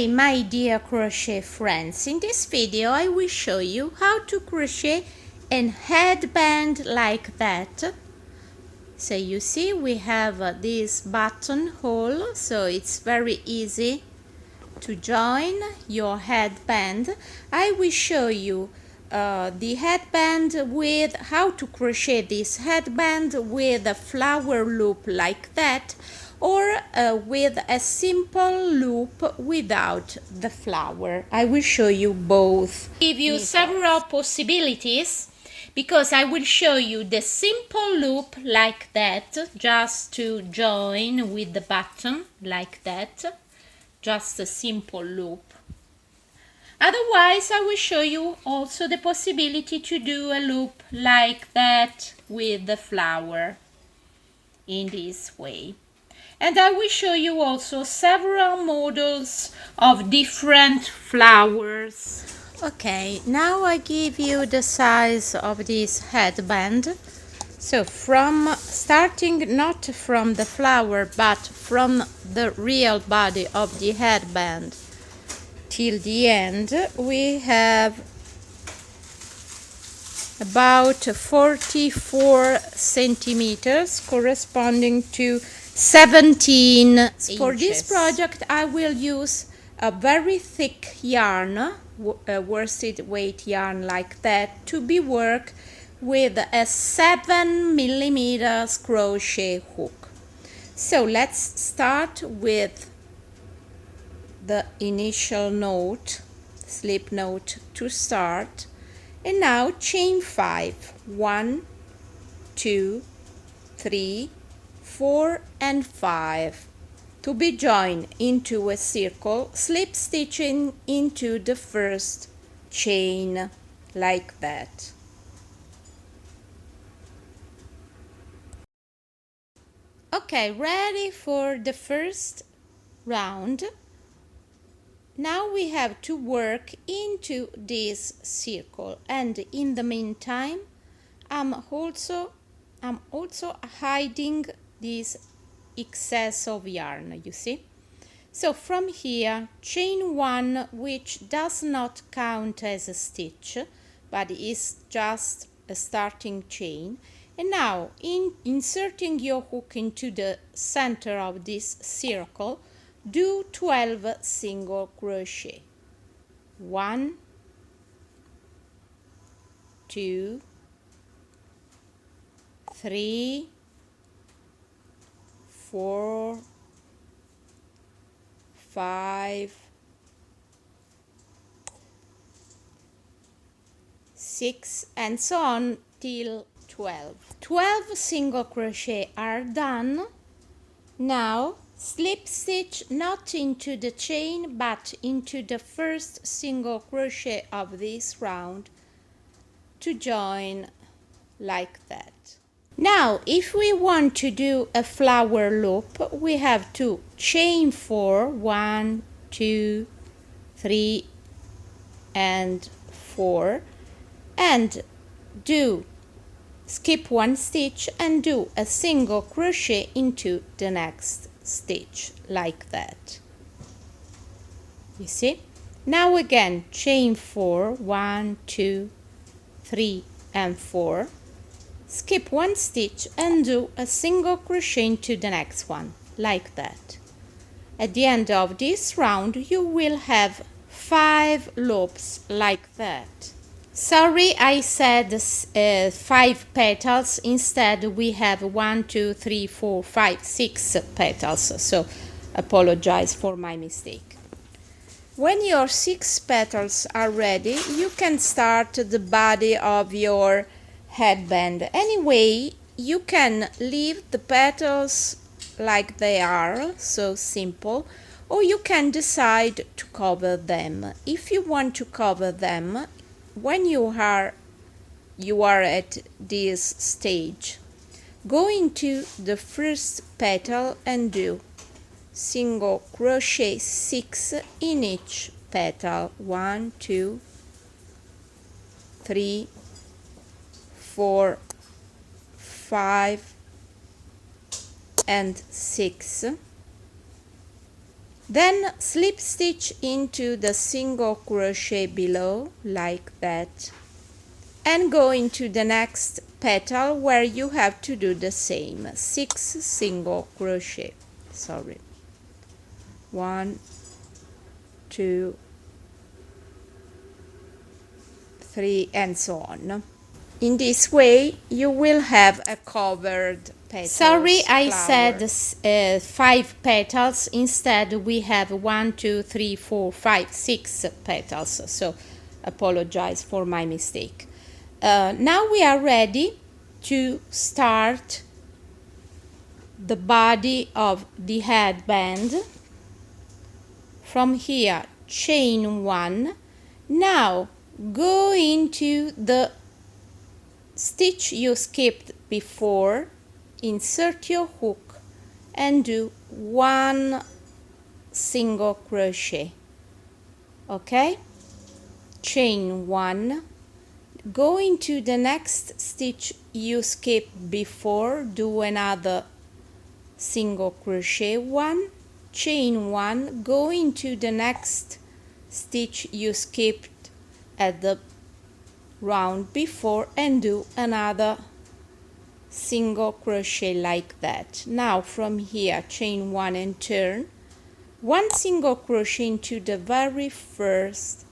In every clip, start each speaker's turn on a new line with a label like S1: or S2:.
S1: Hi my dear crochet friends, in this video I will show you how to crochet a headband like that. So you see we have this buttonhole, so it's very easy to join your headband. I will show you the headband with how to crochet this headband with a flower loop like that, or with a simple loop without the flower. I will show you both. Give you several possibilities, because I will show you the simple loop like that, just to join with the button like that, just a simple loop. Otherwise, I will show you also the possibility to do a loop like that with the flower in this way. And I will show you also several models of different flowers. Okay, now I give you the size of this headband. So from starting not from the flower but from the real body of the headband till the end, we have about 44 centimeters, corresponding to 17 inches. For this project I will use a very thick yarn, worsted weight yarn like that, to be worked with a 7 millimeters crochet hook. So let's start with the initial note, slip note to start, and now chain 5, 1, 2, 3, 4 and 5, to be joined into a circle, slip stitching into the first chain like that. Okay, ready for the first round. Now we have to work into this circle, and in the meantime I'm also hiding this excess of yarn, you see. So from here, chain 1, which does not count as a stitch but is just a starting chain, and now inserting your hook into the center of this circle, do 12 single crochet. 1, 2, 3, 4, 5, 6 and so on till 12. 12 single crochet are done. Now slip stitch not into the chain but into the first single crochet of this round to join like that. Now if we want to do a flower loop, we have to chain 4, 1, 2, 3 and 4, and skip 1 stitch and do a single crochet into the next stitch like that. You see? Now again chain 4, 1, 2, 3 and 4, skip 1 stitch and do a single crochet into the next one like that. At the end of this round you will have 5 loops like that. Sorry, I said 5 petals. Instead we have 1, 2, 3, 4, 5, 6 petals, so apologize for my mistake. When your 6 petals are ready, you can start the body of your headband. Anyway, you can leave the petals like they are, so simple, or you can decide to cover them. If you want to cover them, when you are at this stage, go into the first petal and do single crochet 6 in each petal. 1, 2, 3, 4, 5 and 6. Then slip stitch into the single crochet below like that, and go into the next petal where you have to do the same, 6 single crochet. 1, 2, 3, and so on. In this way you will have a covered petal. Sorry, I said 5 petals. Instead we have 1, 2, 3, 4, 5, 6 petals, so apologize for my mistake. Now we are ready to start the body of the headband. From here, chain 1. Now go into the stitch you skipped before, insert your hook and do 1 single crochet. Okay, chain 1, go into the next stitch you skipped before, do another single crochet 1, chain 1, go into the next stitch you skipped at the round before and do another single crochet like that. Now from here, chain 1 and turn, 1 single crochet into the very first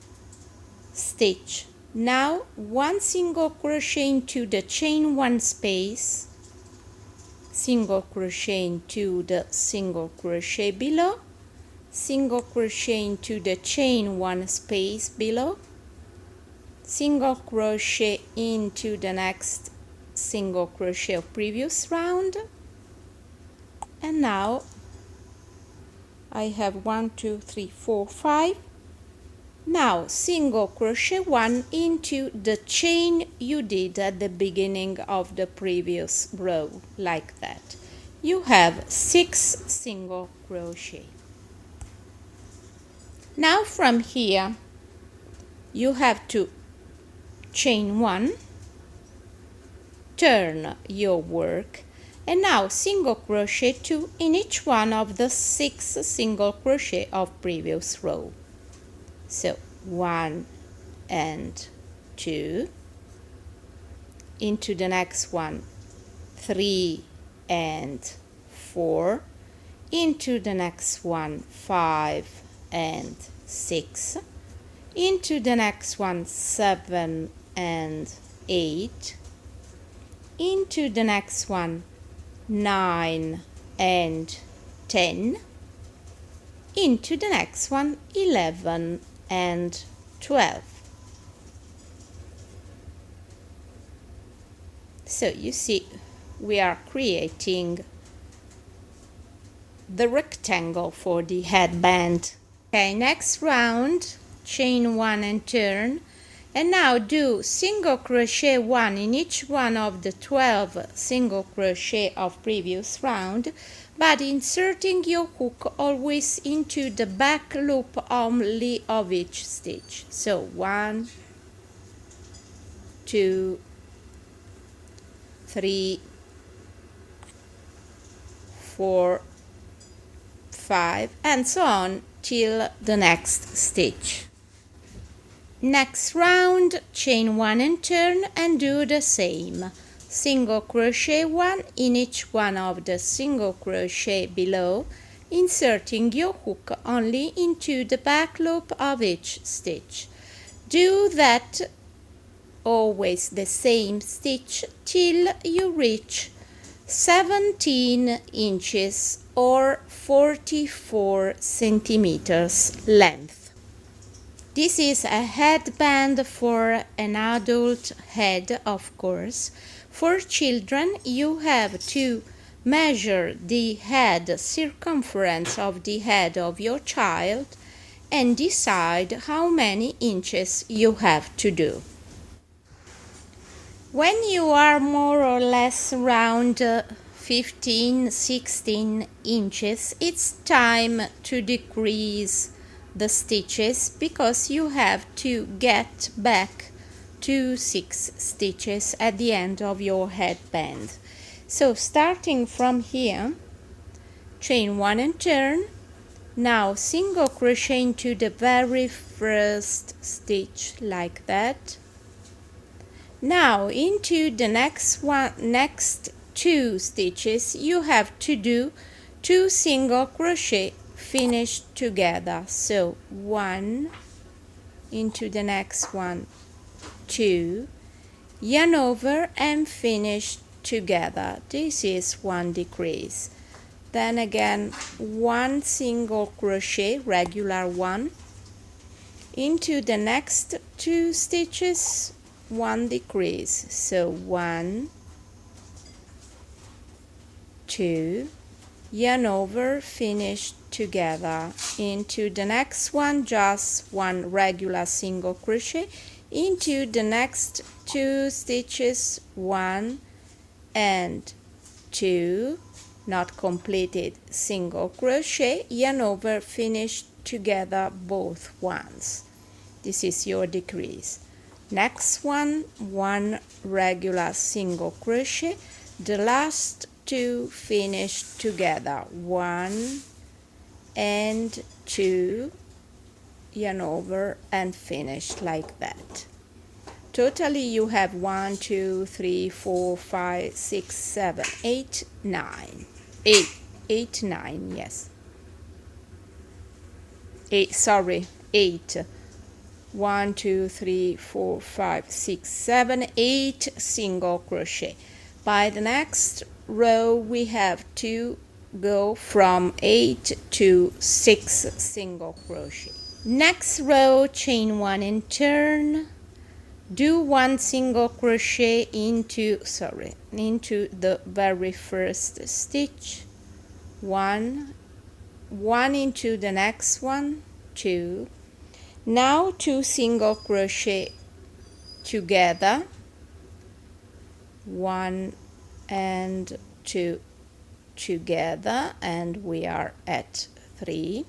S1: stitch. Now 1 single crochet into the chain 1 space, single crochet into the single crochet below, single crochet into the chain 1 space below, single crochet into the next single crochet of previous round, and now I have 1, 2, 3, 4, 5. Now single crochet 1 into the chain you did at the beginning of the previous row, like that. You have 6 single crochet. Now from here you have to chain 1, turn your work, and now single crochet 2 in each one of the 6 single crochet of previous row. So 1 and 2, into the next one 3 and 4, into the next one 5 and 6, into the next one 7 and 8, into the next one 9 and 10, into the next one 11 and 12. So you see we are creating the rectangle for the headband. Okay, next round, chain 1 and turn, and now do single crochet 1 in each one of the 12 single crochet of previous round, but inserting your hook always into the back loop only of each stitch. So 1, 2, 3, 4, 5, and so on till the next stitch. Next round, chain 1 and turn and do the same. Single crochet 1 in each one of the single crochet below, inserting your hook only into the back loop of each stitch. Do that always the same stitch till you reach 17 inches or 44 centimeters length. This is a headband for an adult head, of course. For children, you have to measure the head circumference of the head of your child and decide how many inches you have to do. When you are more or less around 15-16 inches, it's time to decrease the stitches because you have to get back to 6 stitches at the end of your headband. So starting from here, chain 1 and turn, Now single crochet into the very first stitch like that. Now into the next 2 stitches you have to do 2 single crochet finished together. So 1 into the next one, 2, yarn over and finish together. This is 1 decrease. Then again 1 single crochet, regular one, into the next 2 stitches, 1 decrease. So 1, 2, yarn over, finish together. Into the next one, just 1 regular single crochet. Into the next 2 stitches, 1 and 2, not completed, single crochet, yarn over, finish together both ones. This is your decrease. Next one, 1 regular single crochet, the last 2 finish together, 1 and 2, yarn over and finish like that. Totally you have 1, 2, 3, 4, 5, 6, 7, 8, 9. 8, 9, yes. 8, sorry, 8. 1, 2, 3, 4, 5, 6, 7, 8 single crochet. By the next row we have to go from 8 to 6 single crochet. Next row, chain 1 and turn. Do 1 single crochet into the very first stitch, 1 into the next one, 2. Now 2 single crochet together, 1 and 2 together, and we are at 3,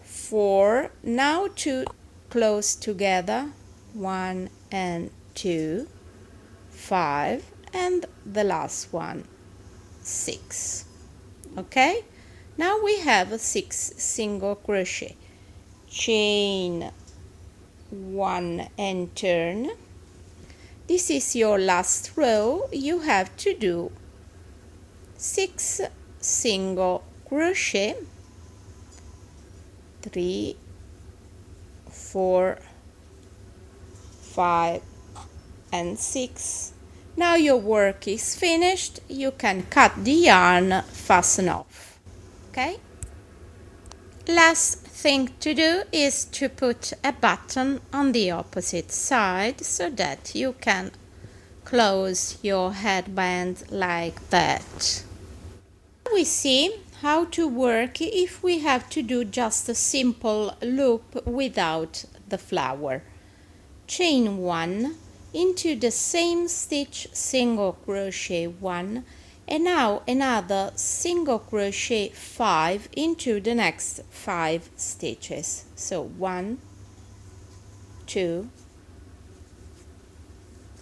S1: 4. Now 2 close together, 1 and 2, 5, and the last one, 6. Okay, now we have 6 single crochet. Chain 1 and turn. This is your last row. You have to do 6 single crochet, 3, 4, 5 and 6. Now your work is finished. You can cut the yarn, fasten off. Okay? Last thing to do is to put a button on the opposite side so that you can close your headband like that. We see how to work if we have to do just a simple loop without the flower. Chain 1 into the same stitch, single crochet 1, and now another single crochet 5 into the next 5 stitches. So 1, 2,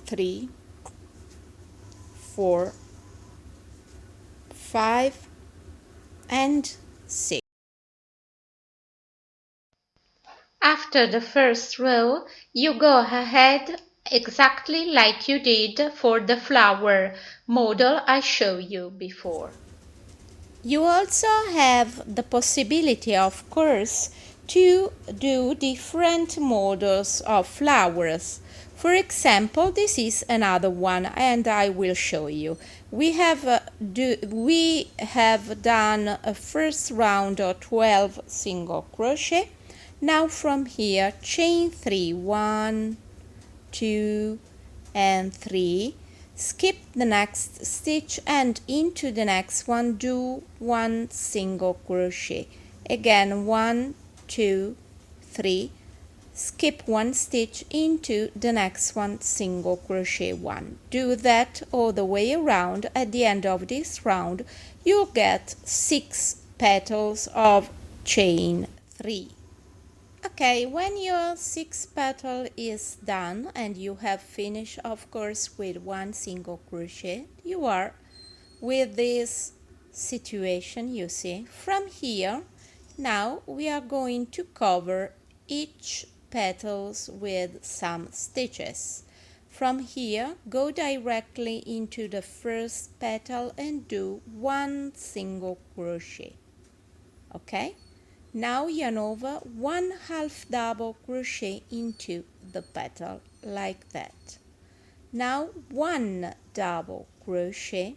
S1: 3, 4, 5 and 6. After the first row, you go ahead exactly like you did for the flower model I showed you before. You also have the possibility, of course, to do different models of flowers. For example, this is another one and I will show you. We have done a first round of 12 single crochet. Now from here, chain 3, 1, 2 and 3, skip the next stitch and into the next one do 1 single crochet. Again 1, 2, 3, skip 1 stitch into the next one, single crochet 1. Do that all the way around. At the end of this round you'll get 6 petals of chain 3. Okay, when your 6 petal is done and you have finished, of course, with 1 single crochet, you are with this situation, you see. From here, now we are going to cover each petals with some stitches. From here, go directly into the first petal and do one single crochet. Okay? Now yarn over 1/2 double crochet into the petal like that. Now 1 double crochet,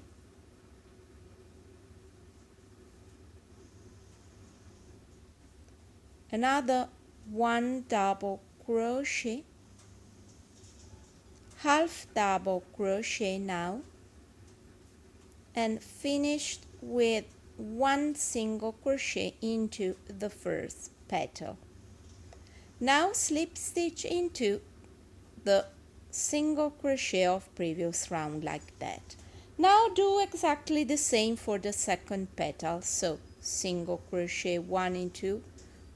S1: another 1 double crochet, 1/2 double crochet now, and finished with 1 single crochet into the first petal. Now slip stitch into the single crochet of previous round like that. Now do exactly the same for the second petal. So single crochet 1 into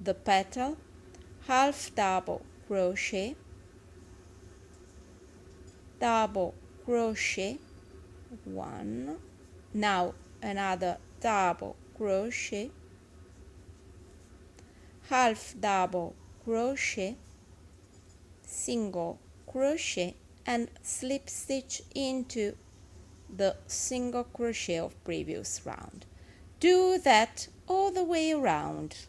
S1: the petal, 1/2 double crochet, double crochet 1, now another double crochet, 1/2 double crochet, single crochet, and slip stitch into the single crochet of previous round. Do that all the way around.